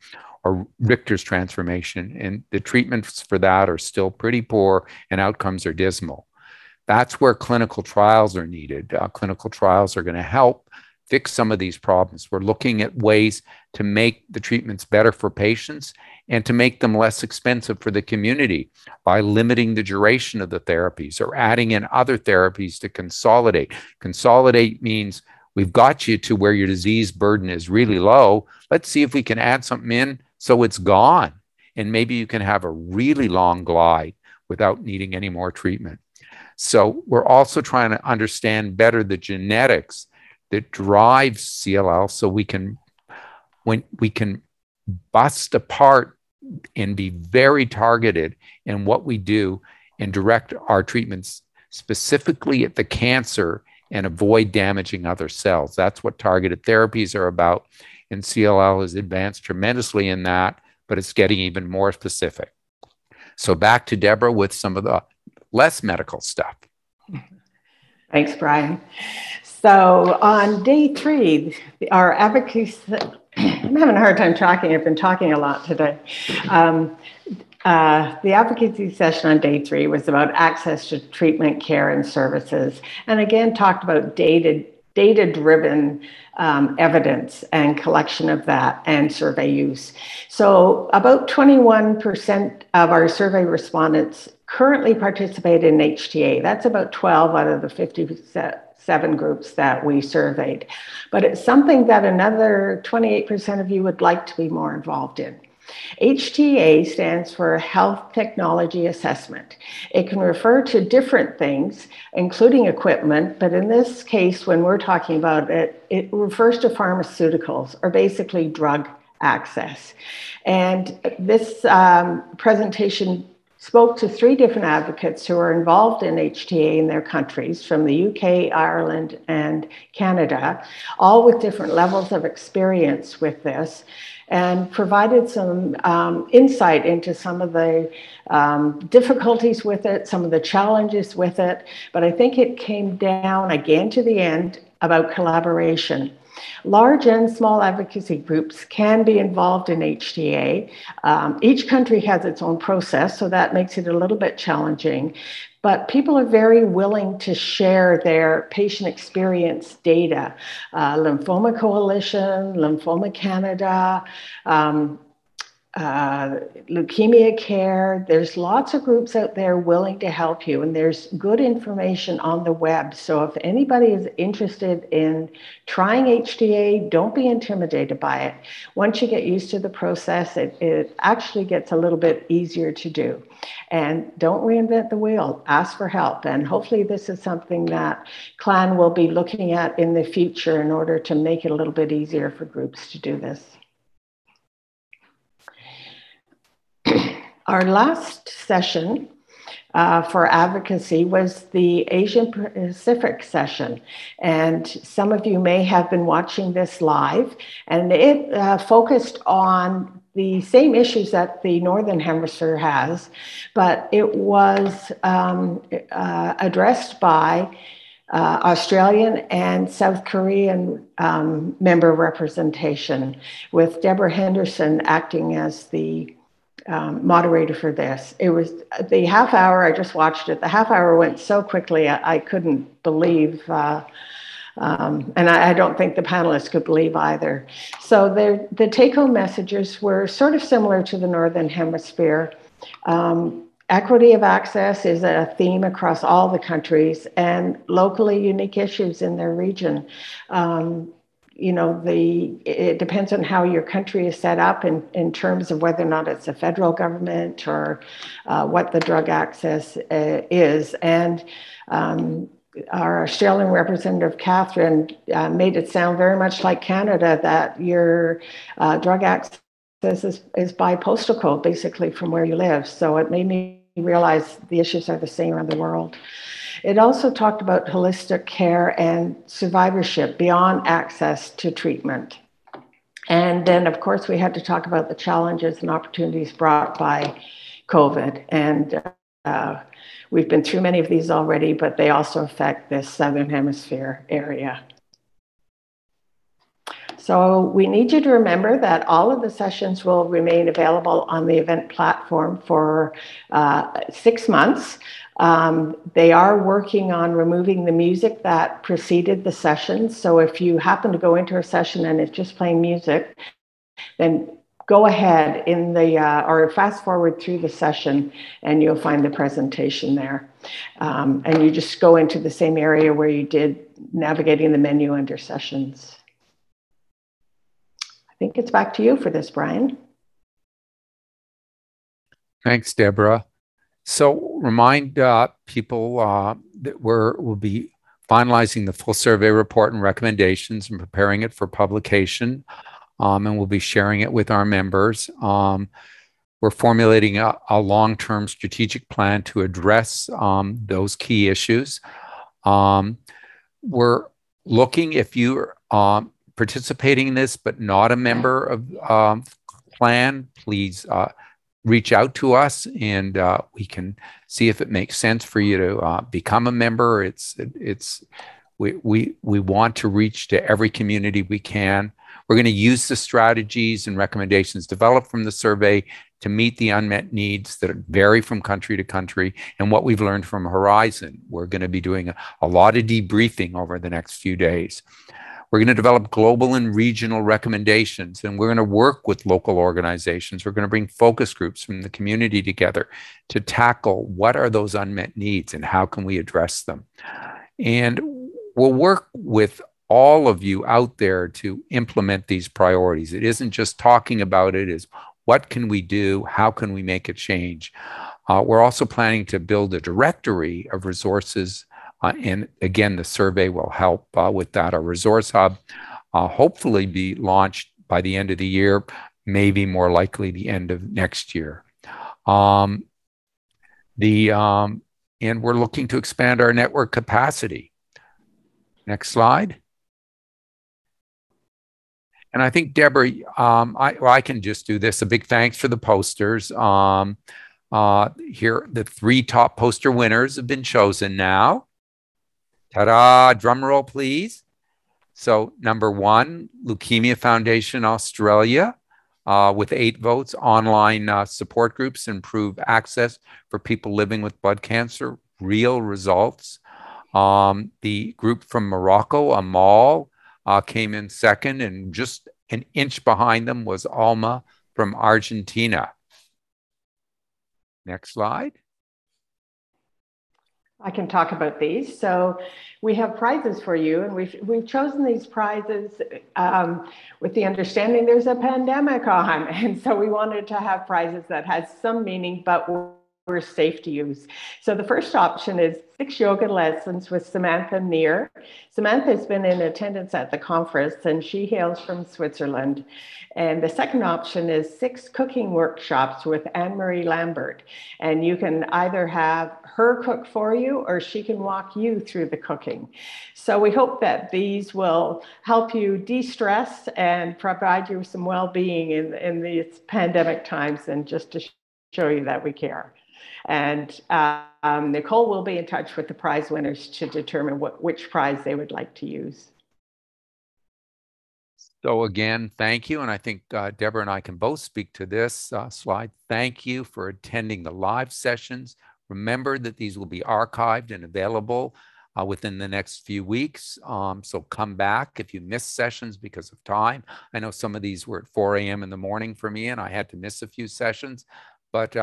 or Richter's transformation, and the treatments for that are still pretty poor and outcomes are dismal. That's where clinical trials are needed. Clinical trials are going to help fix some of these problems. We're looking at ways to make the treatments better for patients and to make them less expensive for the community by limiting the duration of the therapies or adding in other therapies to consolidate. Consolidate means we've got you to where your disease burden is really low. Let's see if we can add something in so it's gone. And maybe you can have a really long glide without needing any more treatment. So we're also trying to understand better the genetics that drives CLL so we can, when we can bust apart and be very targeted in what we do and direct our treatments specifically at the cancer and avoid damaging other cells. That's what targeted therapies are about. And CLL has advanced tremendously in that, but it's getting even more specific. So back to Deborah with some of the less medical stuff. Thanks, Brian. So on day 3, our advocacy, I'm having a hard time talking. I've been talking a lot today. The advocacy session on day 3 was about access to treatment, care, and services. And again, talked about data-driven evidence and collection of that and survey use. So about 21% of our survey respondents currently participate in HTA. That's about 12 out of the 57 groups that we surveyed. But it's something that another 28% of you would like to be more involved in. HTA stands for Health Technology Assessment. It can refer to different things, including equipment, but in this case, when we're talking about it, it refers to pharmaceuticals, or basically drug access. And this presentation spoke to 3 different advocates who are involved in HTA in their countries, from the UK, Ireland, and Canada, all with different levels of experience with this, and provided some insight into some of the difficulties with it, some of the challenges with it. But I think it came down again to the end about collaboration. Large and small advocacy groups can be involved in HTA. Each country has its own process, so that makes it a little bit challenging. But people are very willing to share their patient experience data. Lymphoma Coalition, Lymphoma Canada, leukemia care. There's lots of groups out there willing to help you, and there's good information on the web. So if anybody is interested in trying HDA, don't be intimidated by it. Once you get used to the process, it actually gets a little bit easier to do. And don't reinvent the wheel, ask for help. And hopefully this is something that CLLAN will be looking at in the future in order to make it a little bit easier for groups to do this. Our last session for advocacy was the Asian Pacific session. And some of you may have been watching this live, and it focused on the same issues that the Northern Hemisphere has, but it was addressed by Australian and South Korean member representation, with Deborah Henderson acting as the moderator for this. It was the half hour, I just watched it. The half hour went so quickly, I couldn't believe, and I don't think the panelists could believe either. So the take-home messages were sort of similar to the Northern Hemisphere. Equity of access is a theme across all the countries, and locally unique issues in their region. You know, it depends on how your country is set up in terms of whether or not it's a federal government or what the drug access is. And our Australian representative, Kathryn, made it sound very much like Canada, that your drug access is by postal code, basically from where you live. So it made me realize the issues are the same around the world. It also talked about holistic care and survivorship beyond access to treatment. And then, of course, we had to talk about the challenges and opportunities brought by COVID. And we've been through many of these already, but they also affect this Southern Hemisphere area. So we need you to remember that all of the sessions will remain available on the event platform for 6 months. They are working on removing the music that preceded the sessions. So if you happen to go into a session and it's just playing music, then go ahead in the, or fast forward through the session and you'll find the presentation there. And you just go into the same area where you did navigating the menu under sessions. I think it's back to you for this, Brian. Thanks, Deborah. So remind people that we'll be finalizing the full survey report and recommendations and preparing it for publication, and we'll be sharing it with our members. We're formulating a long-term strategic plan to address those key issues. We're looking, if you're participating in this but not a member of CLLAN, please reach out to us, and we can see if it makes sense for you to become a member. We want to reach to every community we can. We're going to use the strategies and recommendations developed from the survey to meet the unmet needs that vary from country to country and what we've learned from Horizon. We're going to be doing a lot of debriefing over the next few days. We're going to develop global and regional recommendations, and we're going to work with local organizations. We're going to bring focus groups from the community together to tackle what are those unmet needs and how can we address them. And we'll work with all of you out there to implement these priorities. It isn't just talking about it, it's what can we do? How can we make a change? We're also planning to build a directory of resources, and again, the survey will help with that. Our resource hub hopefully be launched by the end of the year, maybe more likely the end of next year. And we're looking to expand our network capacity. Next slide. And I think, Deborah, I can just do this. A big thanks for the posters. Here, the 3 top poster winners have been chosen now. Ta-da, drum roll, please. So number 1, Leukemia Foundation Australia, with 8 votes, online support groups improve access for people living with blood cancer, real results. The group from Morocco, Amal, came in second, and just an inch behind them was Alma from Argentina. Next slide. I can talk about these. So we have prizes for you, and we've chosen these prizes with the understanding there's a pandemic on, and so we wanted to have prizes that had some meaning, but were safe to use. So the first option is 6 yoga lessons with Samantha Neer. Samantha has been in attendance at the conference, and she hails from Switzerland. And the second option is 6 cooking workshops with Anne-Marie Lambert. And you can either have her cook for you, or she can walk you through the cooking. So we hope that these will help you de-stress and provide you some well-being in these pandemic times, and just to show you that we care. And Nicole will be in touch with the prize winners to determine which prize they would like to use. So again, thank you. And I think Deborah and I can both speak to this slide. Thank you for attending the live sessions. Remember that these will be archived and available within the next few weeks. So come back if you missed sessions because of time. I know some of these were at 4 a.m. in the morning for me, and I had to miss a few sessions, but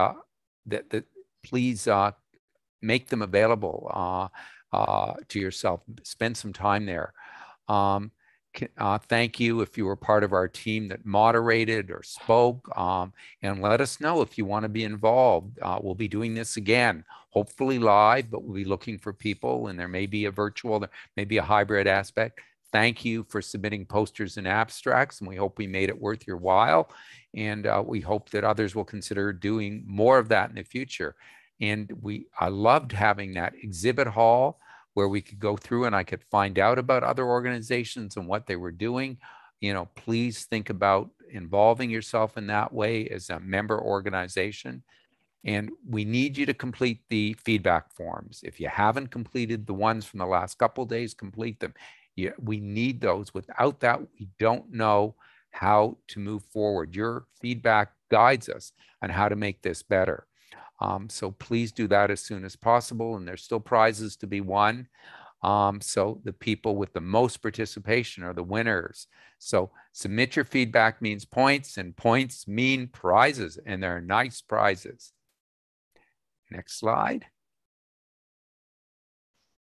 please make them available to yourself. Spend some time there. Thank you if you were part of our team that moderated or spoke, and let us know if you want to be involved. We'll be doing this again, hopefully live, but we'll be looking for people, and there may be a virtual, there may be a hybrid aspect. Thank you for submitting posters and abstracts, and we hope we made it worth your while. And we hope that others will consider doing more of that in the future. And I loved having that exhibit hall where we could go through and I could find out about other organizations and what they were doing. You know, please think about involving yourself in that way as a member organization. And we need you to complete the feedback forms. If you haven't completed the ones from the last couple of days, complete them. We need those. Without that, we don't know how to move forward. Your feedback guides us on how to make this better. So please do that as soon as possible. And there's still prizes to be won. So the people with the most participation are the winners. So submit your feedback means points, and points mean prizes, and they're nice prizes. Next slide.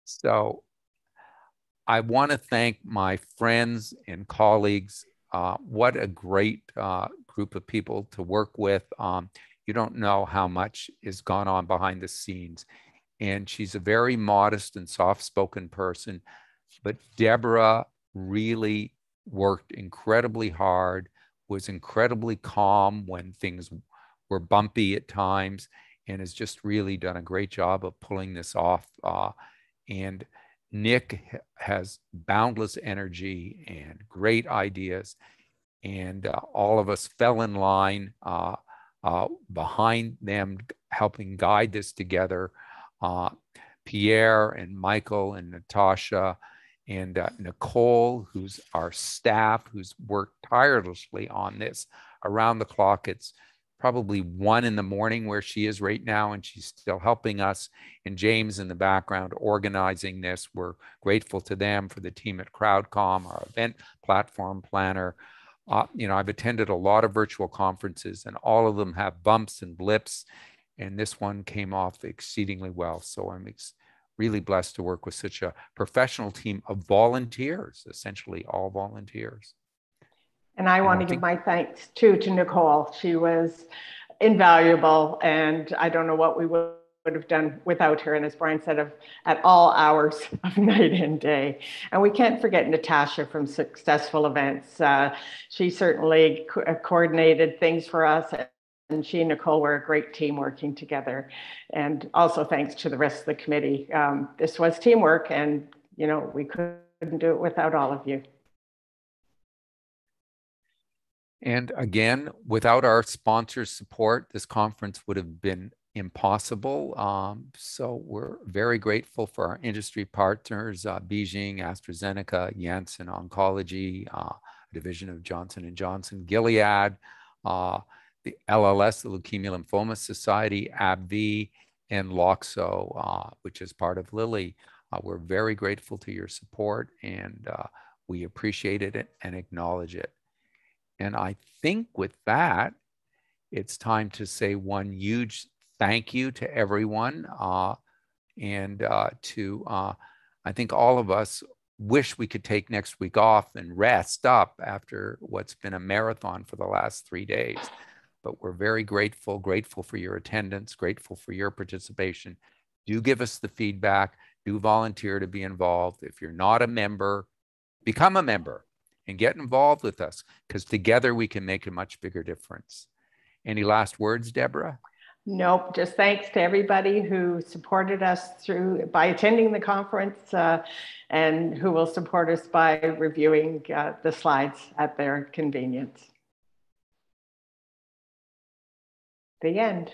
So I want to thank my friends and colleagues. What a great group of people to work with. You don't know how much has gone on behind the scenes. And she's a very modest and soft-spoken person, but Deborah really worked incredibly hard, was incredibly calm when things were bumpy at times, and has just really done a great job of pulling this off. And Nick has boundless energy and great ideas, and all of us fell in line behind them, helping guide this together. Pierre and Michael and Natasha and Nicole, who's our staff, who's worked tirelessly on this around the clock. It's probably 1 in the morning where she is right now, and she's still helping us. And James in the background organizing this. We're grateful to them, for the team at CrowdCom, our event platform planner. You know, I've attended a lot of virtual conferences, and all of them have bumps and blips, and this one came off exceedingly well. So I'm really blessed to work with such a professional team of volunteers, essentially all volunteers. And I want to give my thanks too to Nicole. She was invaluable, and I don't know what we would have done without her. And as Brian said, at all hours of night and day. And we can't forget Natasha from Successful Events. She certainly coordinated things for us, and she and Nicole were a great team working together. And also thanks to the rest of the committee. This was teamwork, and you know, we couldn't do it without all of you. And again, without our sponsors' support, this conference would have been impossible. So we're very grateful for our industry partners, Beijing, AstraZeneca, Janssen Oncology, a division of Johnson & Johnson, Gilead, the LLS, the Leukemia Lymphoma Society, AbbVie, and Loxo, which is part of Lilly. We're very grateful to your support, and we appreciate it and acknowledge it. And I think with that, it's time to say one huge thank you to everyone. I think all of us wish we could take next week off and rest up after what's been a marathon for the last 3 days. But we're very grateful for your attendance, grateful for your participation. Do give us the feedback, do volunteer to be involved. If you're not a member, become a member and get involved with us, because together we can make a much bigger difference. Any last words, Deborah? Nope, just thanks to everybody who supported us by attending the conference and who will support us by reviewing the slides at their convenience. The end.